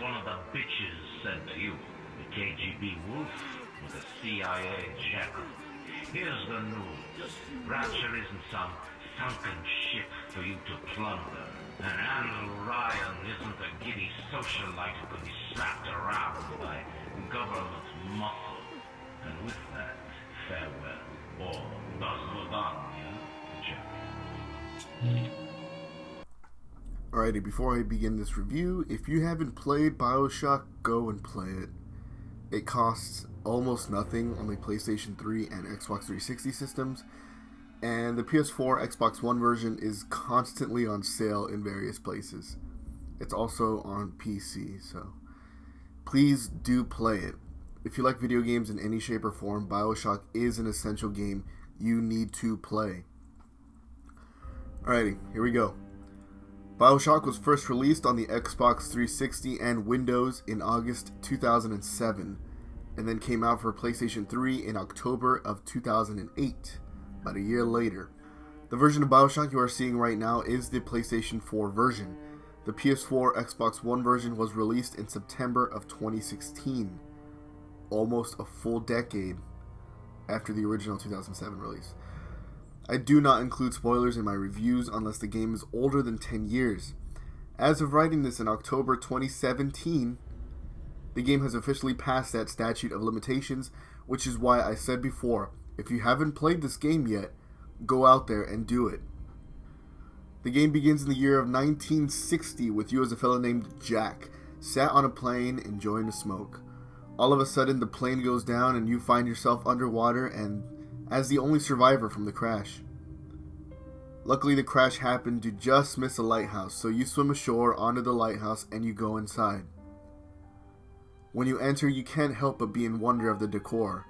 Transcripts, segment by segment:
one of the bitches sent to you. The KGB wolf with a CIA jackal. Here's the news. Rapture isn't some sunken ship for you to plunder. And Andrew Ryan isn't a giddy socialite who could be slapped around by government muscle. And with that, farewell. Or das Vidania, Jack. Alrighty, before I begin this review, if you haven't played BioShock, go and play it. It costs almost nothing on the PlayStation 3 and Xbox 360 systems, and the PS4, Xbox One version is constantly on sale in various places. It's also on PC, so please do play it. If you like video games in any shape or form, BioShock is an essential game you need to play. Alrighty, here we go. BioShock was first released on the Xbox 360 and Windows in August 2007, and then came out for PlayStation 3 in October of 2008, about a year later. The version of BioShock you are seeing right now is the PlayStation 4 version. The PS4, Xbox One version was released in September of 2016, almost a full decade after the original 2007 release. I do not include spoilers in my reviews unless the game is older than 10 years. As of writing this in October 2017, the game has officially passed that statute of limitations, which is why I said before, if you haven't played this game yet, go out there and do it. The game begins in the year of 1960 with you as a fellow named Jack, sat on a plane enjoying a smoke. All of a sudden the plane goes down and you find yourself underwater and as the only survivor from the crash. Luckily the crash happened to just miss a lighthouse, so you swim ashore onto the lighthouse and you go inside. When you enter, you can't help but be in wonder of the decor.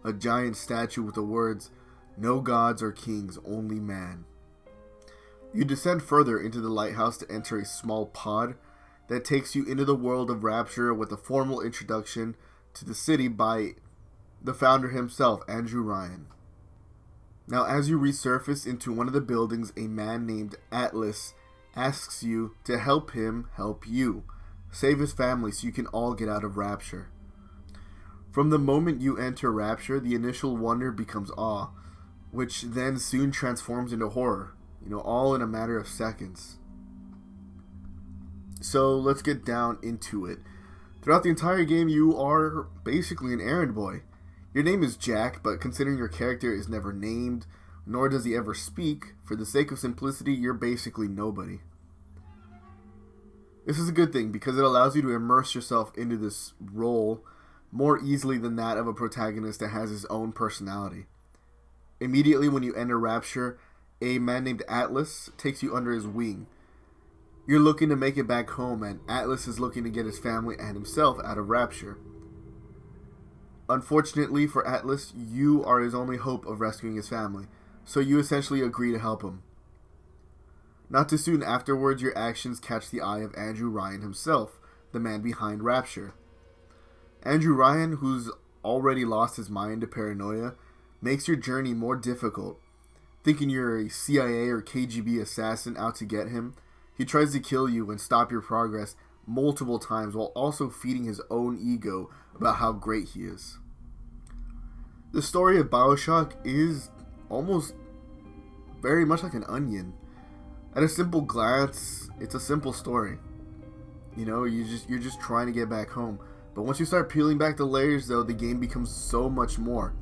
A giant statue with the words, "No gods or kings, only man." You descend further into the lighthouse to enter a small pod that takes you into the world of Rapture with a formal introduction to the city by the founder himself, Andrew Ryan. Now, as you resurface into one of the buildings, a man named Atlas asks you to help him help you. Save his family so you can all get out of Rapture. From the moment you enter Rapture, the initial wonder becomes awe, which then soon transforms into horror, all in a matter of seconds. So let's get down into it. Throughout the entire game, you are basically an errand boy. Your name is Jack, but considering your character is never named, nor does he ever speak, for the sake of simplicity, you're basically nobody. This is a good thing because it allows you to immerse yourself into this role more easily than that of a protagonist that has his own personality. Immediately when you enter Rapture, a man named Atlas takes you under his wing. You're looking to make it back home, and Atlas is looking to get his family and himself out of Rapture. Unfortunately for Atlas, you are his only hope of rescuing his family, so you essentially agree to help him. Not too soon afterwards, your actions catch the eye of Andrew Ryan himself, the man behind Rapture. Andrew Ryan, who's already lost his mind to paranoia, makes your journey more difficult. Thinking you're a CIA or KGB assassin out to get him, he tries to kill you and stop your progress multiple times while also feeding his own ego about how great he is. The story of BioShock is almost very much like an onion. At a simple glance, it's a simple story. You're just trying to get back home. But once you start peeling back the layers, though, the game becomes so much more.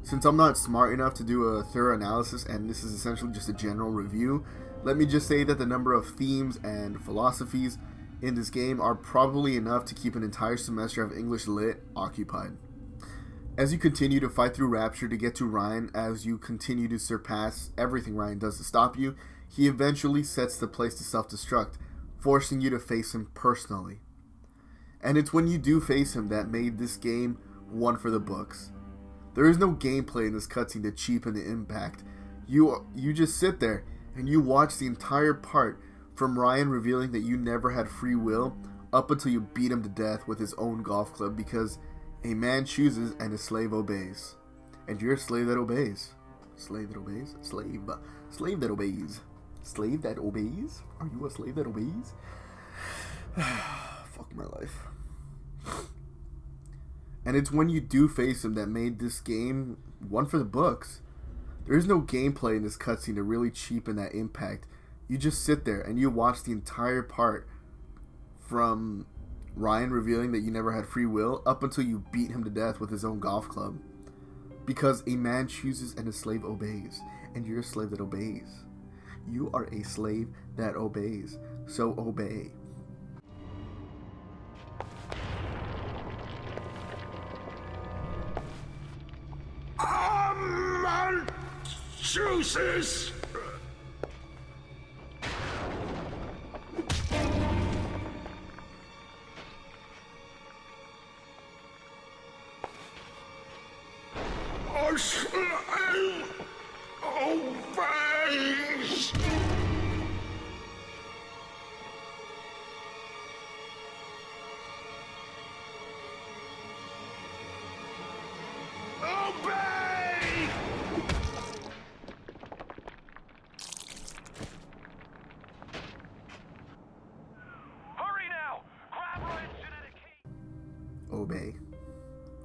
Since I'm not smart enough to do a thorough analysis, and this is essentially just a general review, let me just say that the number of themes and philosophies in this game are probably enough to keep an entire semester of English Lit occupied. As you continue to fight through Rapture to get to Ryan, as you continue to surpass everything Ryan does to stop you, he eventually sets the place to self-destruct, forcing you to face him personally. And it's when you do face him that made this game one for the books. There is no gameplay in this cutscene to cheapen the impact. You just sit there and you watch the entire part from Ryan revealing that you never had free will up until you beat him to death with his own golf club because a man chooses and a slave obeys. And you're a slave that obeys. Slave that obeys? Slave. Slave that obeys. Slave that obeys? Are you a slave that obeys? Fuck my life. And it's when you do face him that made this game one for the books. There is no gameplay in this cutscene to really cheapen that impact. You just sit there and you watch the entire part from Ryan revealing that you never had free will up until you beat him to death with his own golf club. Because a man chooses and a slave obeys. And you're a slave that obeys. You are a slave that obeys. So obey. Juices!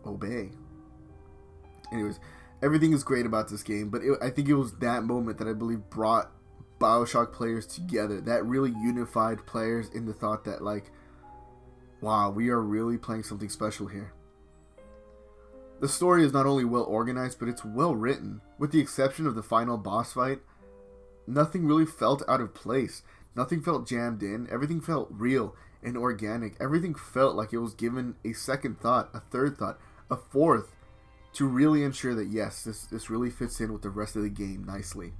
Obey. Anyways, everything is great about this game, but I think it was that moment that I believe brought BioShock players together. That really unified players in the thought that, like, wow, we are really playing something special here. The story is not only well organized, but it's well written. With the exception of the final boss fight, nothing really felt out of place. Nothing felt jammed in. Everything felt real and organic. Everything felt like it was given a second thought, a third thought, a fourth, to really ensure that yes, this really fits in with the rest of the game nicely.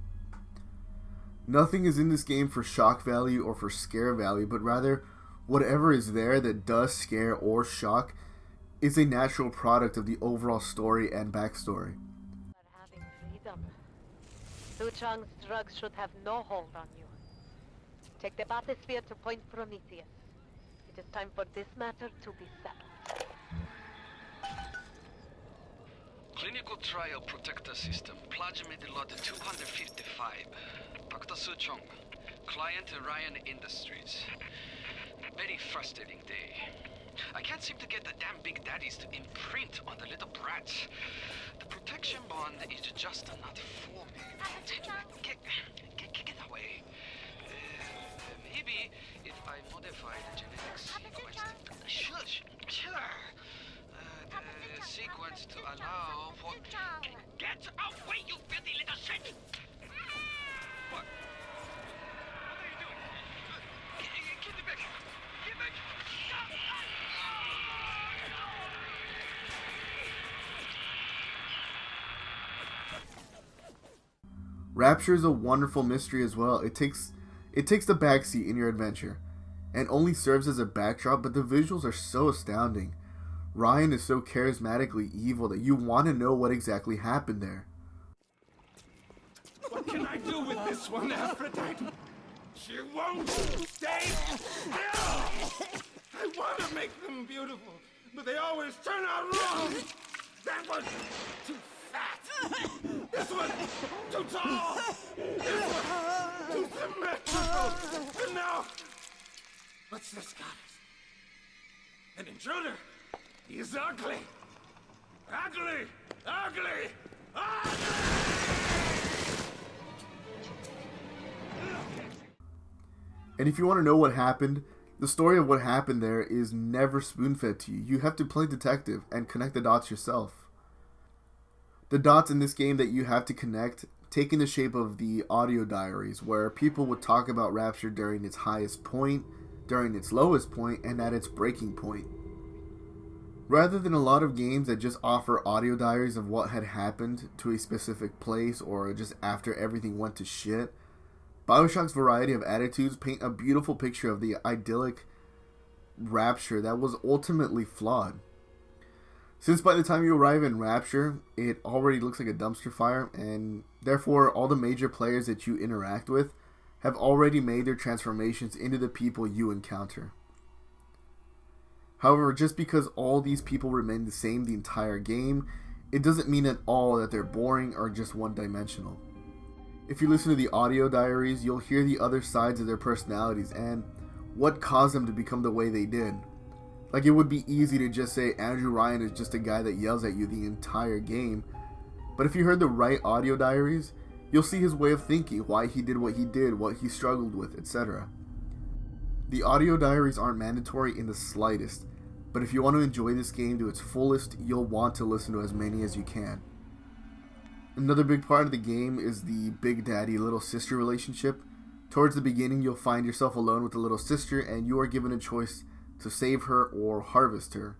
Nothing is in this game for shock value or for scare value, but rather whatever is there that does scare or shock is a natural product of the overall story and backstory. Having freedom. Su Chang's drugs should have no hold on you. Take the bathysphere to Point Prometheus. It is time for this matter to be settled. Clinical trial protector system, plasmid lot 255. Dr. Su Chong, client Ryan Industries. Very frustrating day. I can't seem to get the damn big daddies to imprint on the little brats. The protection bond is just not for me. Get away. Maybe if I modify the genetics sequence. Sure. The sequence to allow for. Get away, you filthy little shit! What? What are you doing? Get back! Get back! Rapture is a wonderful mystery as well. It takes the backseat in your adventure and only serves as a backdrop, but the visuals are so astounding. Ryan is so charismatically evil that you want to know what exactly happened there. What can I do with this one, Aphrodite? She won't stay still! I want to make them beautiful, but they always turn out wrong! That was too fat! This one too tall! This one too symmetrical! And now, what's this goddess? An intruder! He's ugly! Ugly! Ugly! Ugly! And if you want to know what happened, the story of what happened there is never spoon-fed to you. You have to play detective and connect the dots yourself. The dots in this game that you have to connect take in the shape of the audio diaries, where people would talk about Rapture during its highest point, during its lowest point, and at its breaking point. Rather than a lot of games that just offer audio diaries of what had happened to a specific place or just after everything went to shit, BioShock's variety of attitudes paint a beautiful picture of the idyllic Rapture that was ultimately flawed. Since by the time you arrive in Rapture, it already looks like a dumpster fire, and therefore all the major players that you interact with have already made their transformations into the people you encounter. However, just because all these people remain the same the entire game, it doesn't mean at all that they're boring or just one-dimensional. If you listen to the audio diaries, you'll hear the other sides of their personalities and what caused them to become the way they did. Like, it would be easy to just say Andrew Ryan is just a guy that yells at you the entire game, but if you heard the right audio diaries, you'll see his way of thinking, why he did what he did, what he struggled with, etc. The audio diaries aren't mandatory in the slightest, but if you want to enjoy this game to its fullest, you'll want to listen to as many as you can. Another big part of the game is the big daddy little sister relationship. Towards the beginning, you'll find yourself alone with the little sister, and you are given a choice to save her or harvest her.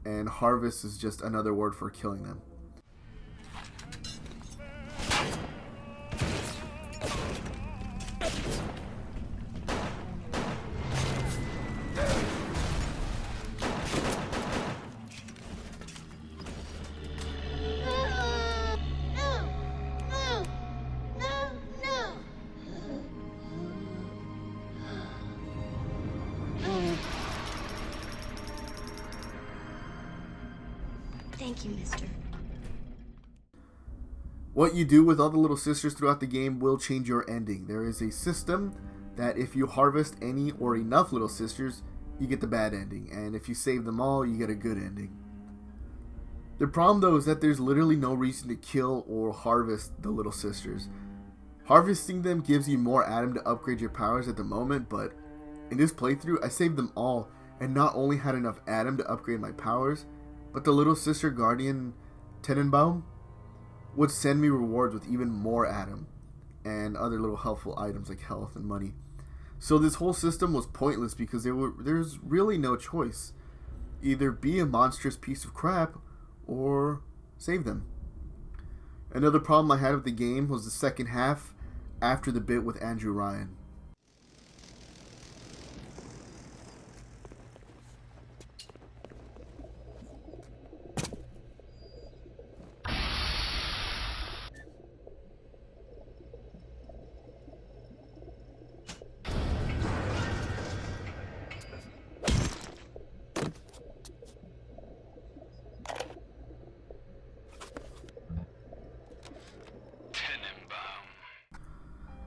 And harvest is just another word for killing them. Thank you, mister. What you do with all the little sisters throughout the game will change your ending. There is a system that if you harvest any or enough little sisters, you get the bad ending, and if you save them all, you get a good ending. The problem though is that there's literally no reason to kill or harvest the little sisters. Harvesting them gives you more Adam to upgrade your powers at the moment, but in this playthrough I saved them all and not only had enough Adam to upgrade my powers, but the little sister guardian Tenenbaum would send me rewards with even more Adam and other little helpful items like health and money. So this whole system was pointless because there's really no choice. Either be a monstrous piece of crap or save them. Another problem I had with the game was the second half after the bit with Andrew Ryan.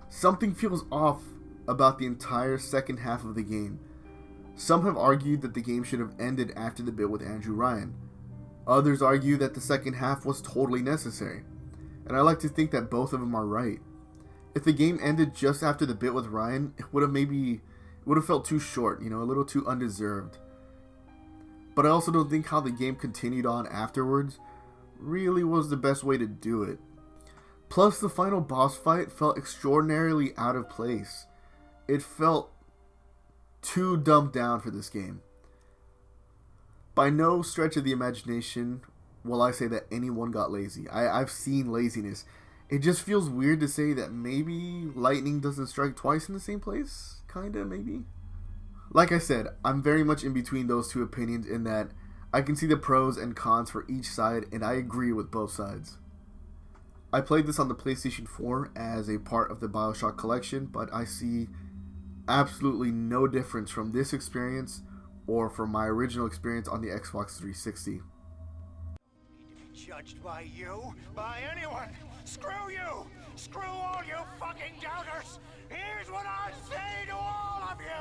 Something feels off about the entire second half of the game. Some have argued that the game should have ended after the bit with Andrew Ryan. Others argue that the second half was totally necessary. And I like to think that both of them are right. If the game ended just after the bit with Ryan, it would have felt too short, a little too undeserved. But I also don't think how the game continued on afterwards really was the best way to do it. Plus, the final boss fight felt extraordinarily out of place. It felt too dumbed down for this game. By no stretch of the imagination will I say that anyone got lazy. I've seen laziness. It just feels weird to say that maybe lightning doesn't strike twice in the same place. Kinda, maybe. Like I said, I'm very much in between those two opinions in that I can see the pros and cons for each side, and I agree with both sides. I played this on the PlayStation 4 as a part of the BIOSHOCK collection, but I see absolutely no difference from this experience or from my original experience on the Xbox 360. Need to be judged by you? By anyone? Screw you! Screw all you fucking doubters! Here's what I say to all of you!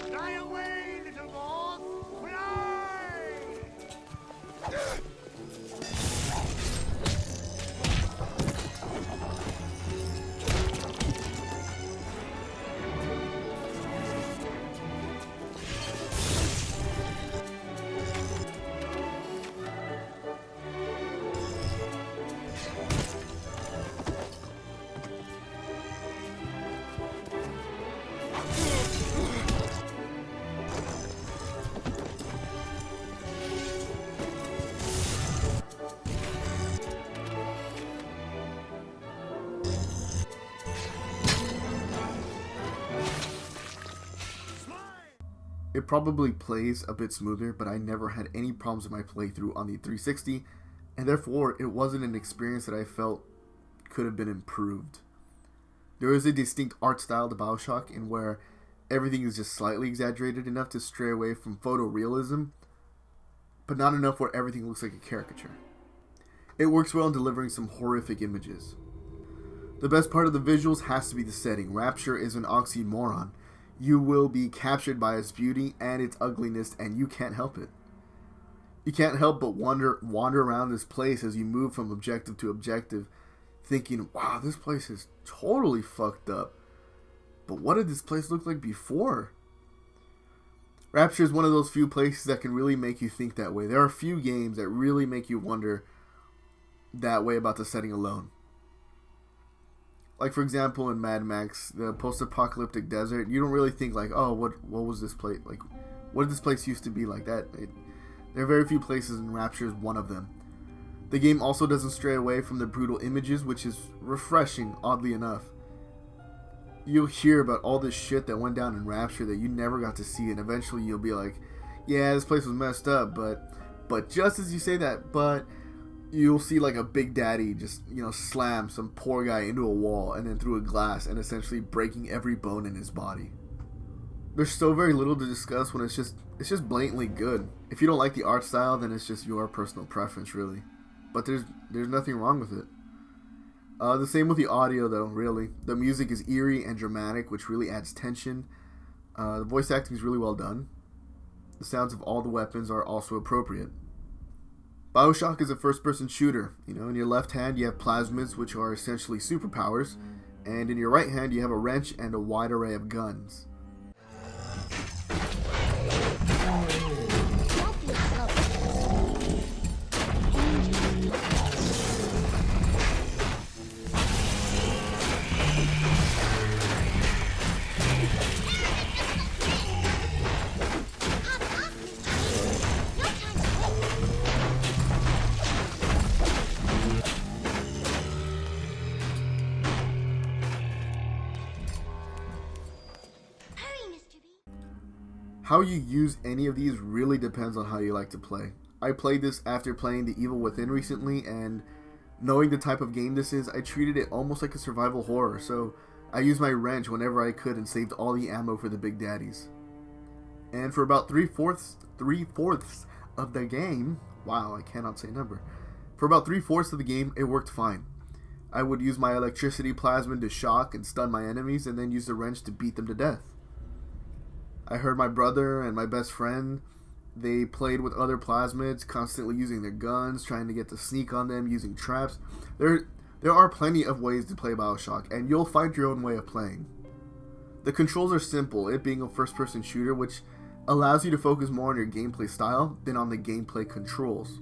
Fly away, little moth! Fly! It probably plays a bit smoother, but I never had any problems with my playthrough on the 360, and therefore it wasn't an experience that I felt could have been improved. There is a distinct art style to BIOSHOCK in where everything is just slightly exaggerated enough to stray away from photorealism, but not enough where everything looks like a caricature. It works well in delivering some horrific images. The best part of the visuals has to be the setting. Rapture is an oxymoron. You will be captured by its beauty and its ugliness, and you can't help it. You can't help but wander around this place as you move from objective to objective, thinking, wow, this place is totally fucked up. But what did this place look like before? Rapture is one of those few places that can really make you think that way. There are few games that really make you wonder that way about the setting alone. Like, for example, in Mad Max, the post-apocalyptic desert, you don't really think like, oh, what was this place like? What did this place used to be like? There are very few places, and Rapture is one of them. The game also doesn't stray away from the brutal images, which is refreshing, oddly enough. You'll hear about all this shit that went down in Rapture that you never got to see, and eventually you'll be like, yeah, this place was messed up, but just as you say that, but you'll see like a Big Daddy just, slam some poor guy into a wall and then through a glass and essentially breaking every bone in his body. There's so very little to discuss when it's just blatantly good. If you don't like the art style, then it's just your personal preference, really. But there's nothing wrong with it. The same with the audio, though, really. The music is eerie and dramatic, which really adds tension. The voice acting is really well done. The sounds of all the weapons are also appropriate. BioShock is a first-person shooter. In your left hand you have plasmids, which are essentially superpowers, and in your right hand you have a wrench and a wide array of guns. How you use any of these really depends on how you like to play. I played this after playing The Evil Within recently, and knowing the type of game this is, I treated it almost like a survival horror, so I used my wrench whenever I could and saved all the ammo for the big daddies. And for about three-fourths of the game, wow, I cannot say number. For about three-fourths of the game, it worked fine. I would use my electricity plasmid to shock and stun my enemies, and then use the wrench to beat them to death. I heard my brother and my best friend, they played with other plasmids, constantly using their guns, trying to get the sneak on them, using traps. There are plenty of ways to play BioShock, and you'll find your own way of playing. The controls are simple, it being a first-person shooter, which allows you to focus more on your gameplay style than on the gameplay controls.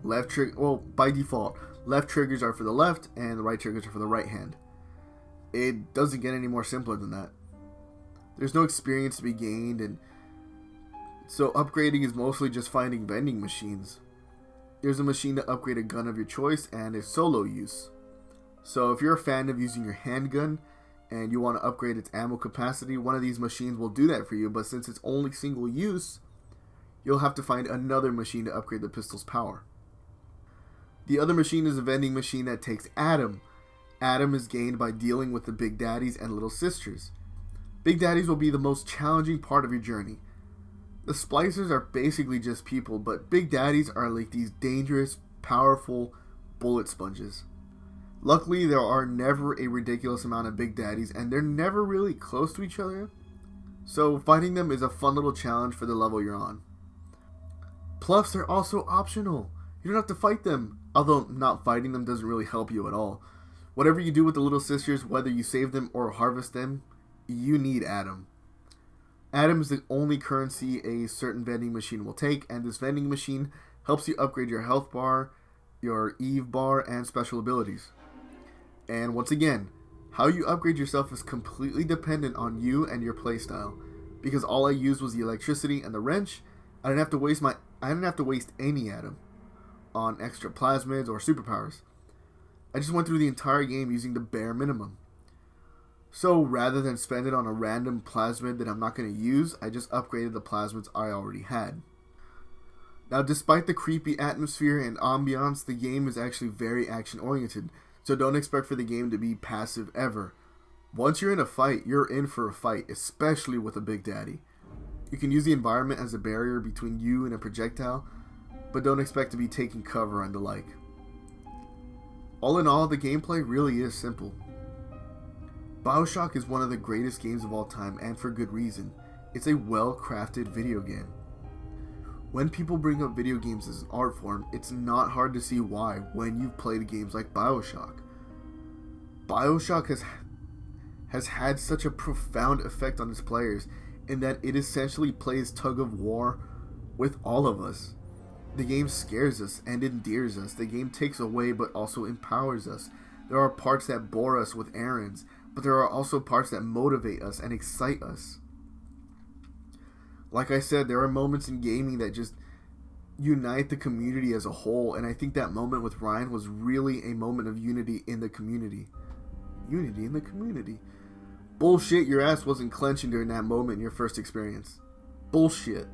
By default, left triggers are for the left, and the right triggers are for the right hand. It doesn't get any more simpler than that. There's no experience to be gained, and so upgrading is mostly just finding vending machines. There's a machine to upgrade a gun of your choice, and it's solo use. So if you're a fan of using your handgun, and you want to upgrade its ammo capacity, one of these machines will do that for you, but since it's only single use, you'll have to find another machine to upgrade the pistol's power. The other machine is a vending machine that takes Adam. Adam is gained by dealing with the Big Daddies and Little Sisters. Big Daddies will be the most challenging part of your journey. The Splicers are basically just people, but Big Daddies are like these dangerous, powerful bullet sponges. Luckily, there are never a ridiculous amount of Big Daddies, and they're never really close to each other, so fighting them is a fun little challenge for the level you're on. Plus, they're also optional. You don't have to fight them, although not fighting them doesn't really help you at all. Whatever you do with the Little Sisters, whether you save them or harvest them, you need Adam. Adam is the only currency a certain vending machine will take, and this vending machine helps you upgrade your health bar, your Eve bar, and special abilities. And once again, how you upgrade yourself is completely dependent on you and your playstyle. Because all I used was the electricity and the wrench, I didn't have to waste any Adam on extra plasmids or superpowers. I just went through the entire game using the bare minimum. So rather than spend it on a random plasmid that I'm not going to use, I just upgraded the plasmids I already had. Now, despite the creepy atmosphere and ambiance, the game is actually very action-oriented, so don't expect for the game to be passive ever. Once you're in a fight, you're in for a fight, especially with a Big Daddy. You can use the environment as a barrier between you and a projectile, but don't expect to be taking cover and the like. All in all, the gameplay really is simple. BioShock is one of the greatest games of all time, and for good reason. It's a well-crafted video game. When people bring up video games as an art form, it's not hard to see why when you've played games like BioShock. BioShock has had such a profound effect on its players in that it essentially plays tug of war with all of us. The game scares us and endears us. The game takes away but also empowers us. There are parts that bore us with errands, but there are also parts that motivate us and excite us. Like I said, there are moments in gaming that just unite the community as a whole, and I think that moment with Ryan was really a moment of unity in the community. Unity in the community. Bullshit, your ass wasn't clenching during that moment in your first experience. Bullshit.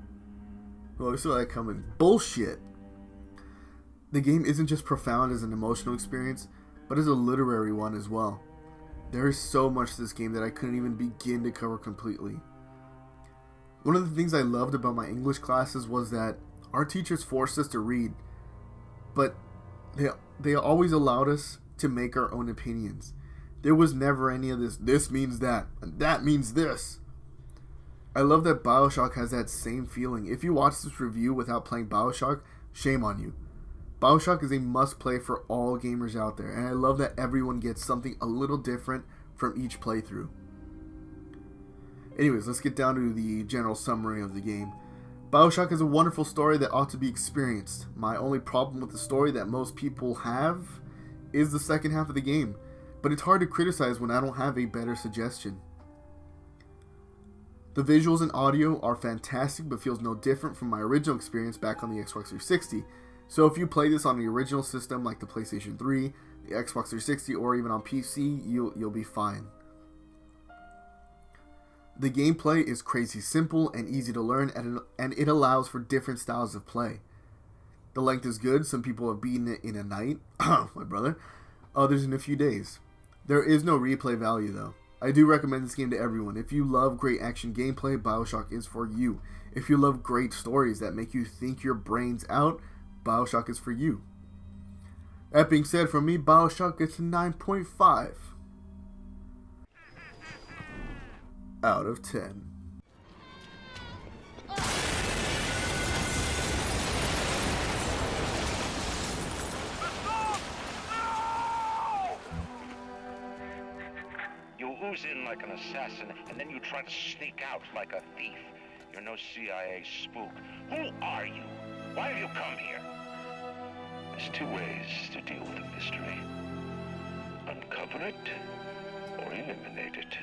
Well, I saw that coming. Bullshit. The game isn't just profound as an emotional experience, but as a literary one as well. There is so much to this game that I couldn't even begin to cover completely. One of the things I loved about my English classes was that our teachers forced us to read, but they always allowed us to make our own opinions. There was never any of this means that, and that means this. I love that BioShock has that same feeling. If you watch this review without playing BioShock, shame on you. BioShock is a must-play for all gamers out there, and I love that everyone gets something a little different from each playthrough. Anyways, let's get down to the general summary of the game. BioShock is a wonderful story that ought to be experienced. My only problem with the story that most people have is the second half of the game, but it's hard to criticize when I don't have a better suggestion. The visuals and audio are fantastic, but feels no different from my original experience back on the Xbox 360. So if you play this on the original system like the PlayStation 3, the Xbox 360, or even on PC, you'll be fine. The gameplay is crazy simple and easy to learn, and it allows for different styles of play. The length is good. Some people have beaten it in a night, my brother, others in a few days. There is no replay value though. I do recommend this game to everyone. If you love great action gameplay, BioShock is for you. If you love great stories that make you think your brains out, BioShock is for you. That being said, from me, BioShock gets a 9.5 out of 10. You ooze in like an assassin, and then you try to sneak out like a thief. You're no CIA spook. Who are you? Why have you come here? There's two ways to deal with a mystery. Uncover it, or eliminate it.